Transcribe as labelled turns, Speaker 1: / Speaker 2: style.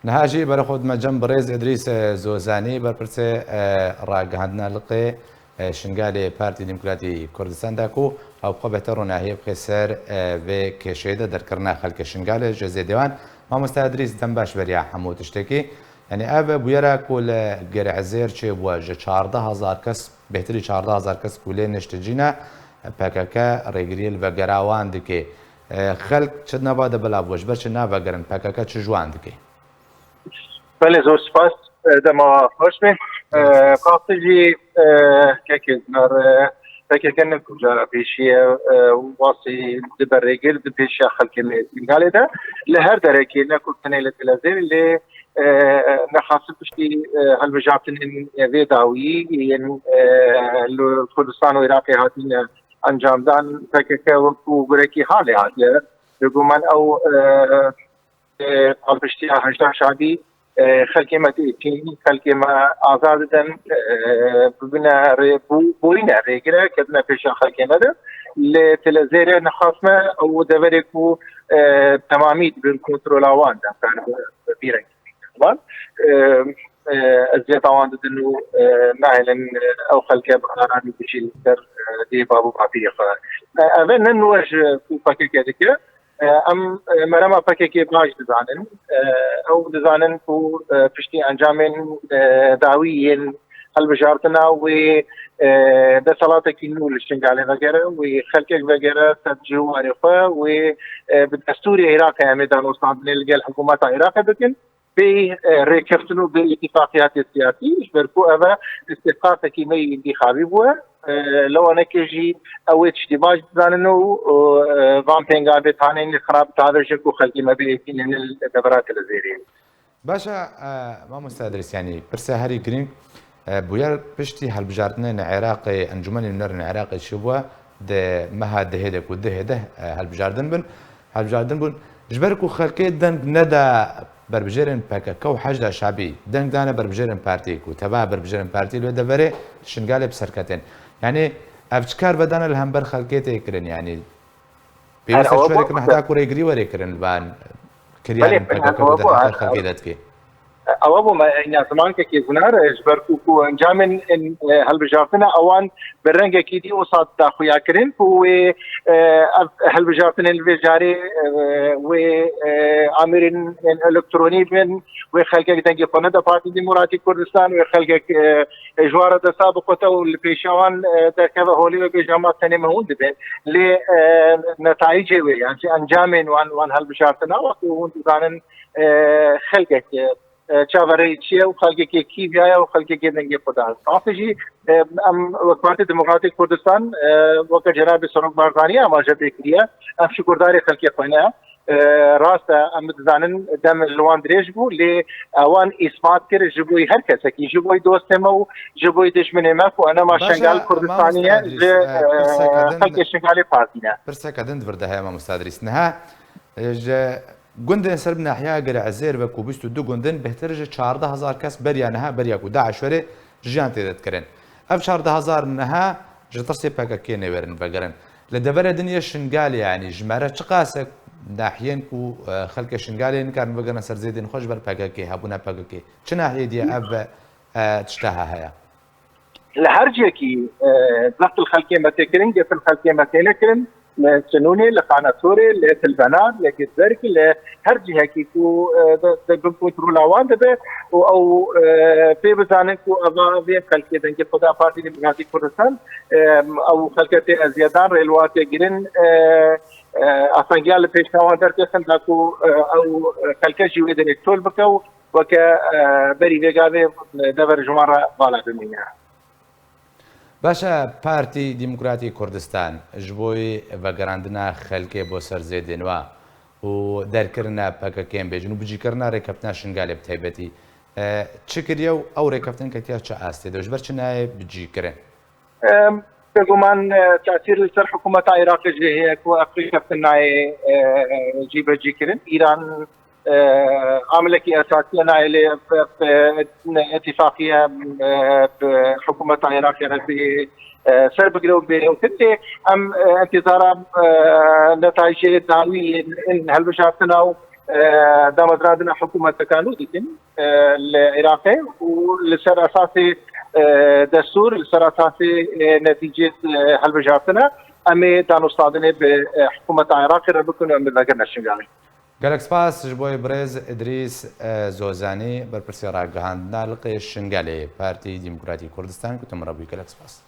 Speaker 1: نهاجي برخود ما جنب ريز إدريس زوزاني برپرسه راگهاندنا لقي شنگالي بارتي ديمقراطي كردستان داكو او بخو بهترون هي بخسر و كشيده دركرنا خلق شنگالي جزي ديوان ما مستدريس دم باش بريا حمود تشتكي يعني اب بويرا كل غير عزير چه بواجه 14000 کس بهتري 14000 کس كولي نشتجينا پاکاکا ریگریل و گراوان دکی خلق چه نباده بلا بوش برچه ناوگرن پاکاکا چه جوان دکی
Speaker 2: بله زور سپاس دما خوش بین قاطجی که نار فکر کنم کجا پیشی واسی دبر رجل پیش خلق الجالي ده لهر درجة نكون تنيل التلازم اللي نحاسب بشتي هالبجابتن ذي داوي ين الكردستان والعراق هاتين انجام دان فكك وغريكي حالي هات يقومن او بشتي هجدا شعبي خلقي ما تيجي خلقي ما آزادن بنا بورينا رجلا كدنا فيش خلقي نده لتلازير نخاسمة أو دبركو تماميت بالكنترول عوان ده كان بيرك طبعا الزيت عوان إنه ناهلا أو خلقي بقراري بشيل در دي بابو بعبية أظن إنه وجه فكر كذا ام مرما فككي باش دزانن او دزانن كو فشتي انجامن داويين هالبجارتنا و ده صلاتك انه الشنقالي وغيره وخلقك وغيره تجو عرفه وبالدستور العراقي يعني ميدان وصعد نلقى الحكومات العراقيه بكن بريكفتنو بالاتفاقيات السياسيه بركو اذا استحقاقك مي انتخابي بوا لو انا كيجي اويت اشتباج زاننو فان بينغا بتانين خراب تادرجكو خلقي ما بيتين الدبرات الزيرين
Speaker 1: باشا ما مستدرس يعني برسا هاري جرين بوير بشتي هالبجارتنا العراقي انجمن النار العراقي شبوا ده مها دهدك ودهده هالبجاردن بن جبركو خلقي دنگ ندا بربجرن پاکا و حجد شعبی دنگ دانه بربجرن پارتی کو تبع بربجرن پارتی لو دبره شنگال بسرکتن يعني افكار بدنا الهمبر خلقيت يكرن يعني بيوسف شوارك محتاج كوري يجري وري كرن بان كريان پاکا کو بدنا خلقيتك
Speaker 2: اوابو ما يعني زمان كي زنار جبركو انجامن هالبجارتنا اوان بالرنجه كيدي وصاد اخويا كرين و هالبجارتنا الفيجاري و عامرين الكتروني بن وخلقك دنجي قنده بارتي ديمقراطي كردستان وخلقك جوار ده سابقته والبيشوان ده كذا هولي بجامعه ثانيه مهون بين لنتائج يعني انجامن وان هالبجارتنا وانت زانن خلقك چاوری چیه و خلقی که کی بیایا و خلقی که دنگی خدا آخرجی ام وقت دموکراتیک کردستان وقت جناب سرنگ بارزانی اما جب کریه ام شکرداری خلقی خونه راست ام دزانن دم لوان دریج بو لی اوان اثبات کرد جبوی هر کسی کی جبوی دوست ما و جبوی دشمن ما و انا ما شنگال کردستانیه خلقی شنگالی پارتینه
Speaker 1: برسا کدند ورده های ما مستدرس نه گوندن سرب ناحیه گر عزیر و کوبیست دو گوندن بهترج 14000 کس بریا نها بریا کو داعش وره جان تدت کرن اف 14000 نها جترسي باكا كيني ورن بقرن لدبر دنيا شنقال يعني جماره تقاسك ناحيين كو خلق شنقال كان بقرن سر زيدين خوش بر باكا كي هبونا باكا كي چه ناحيه دي اب تشتها هيا
Speaker 2: لهرجكي ضغط الخلقيه متكرن في الخلقيه متكرن سنوني لقاناتوري لتلبنان لجزرك لهر جهه كيكو كنترول عوان ده او في بزانك او في خلقيه دنجي خدا بارتي ديمقراطيك كردستان او خلقيه زيادان ريلوات جرين افنجال بيشاوان دركسن داكو او خلقيه جوي ديريكتول بكو وك بري بيغابي دبر جمره بالا دنيا
Speaker 1: باشا پارتی ديمقراطي كردستان جبوي وگراندنا خلقي بو سر زيدنوا و دركرنا پاكاكين بيجن و بجيكرنا ريكبتنا شنگالي بتايبتي چكريو او ريكبتن كتيا چه آسته دوش برچناي بجيكرن
Speaker 2: بگومان تأثير لسر حكومة عراق جهية كو أقريكبتنا جيبا جيكرن إيران عملكي أساسية نائلة اتفاقية بحكومة العراق في سرب قلوب بيني وكنت انتظار نتائج دعوية إن هالبشارتنا دامدرادنا حكومة كانوا ديكن العراقي ولسر أساسي دستور لسر أساسي نتيجة هالبجارتنا أمي دانو صادني بحكومة العراق ربكن أمي ذاكرنا الشنقالي
Speaker 1: گەلک سپاس ji بۆی برێز ئیدریس زۆزانی بەرپرسی ڕاگەهاندنا لقی شنگالێ پارتی دیموکراتی کوردستان گوتم ڕەبووی گەلک سپاس.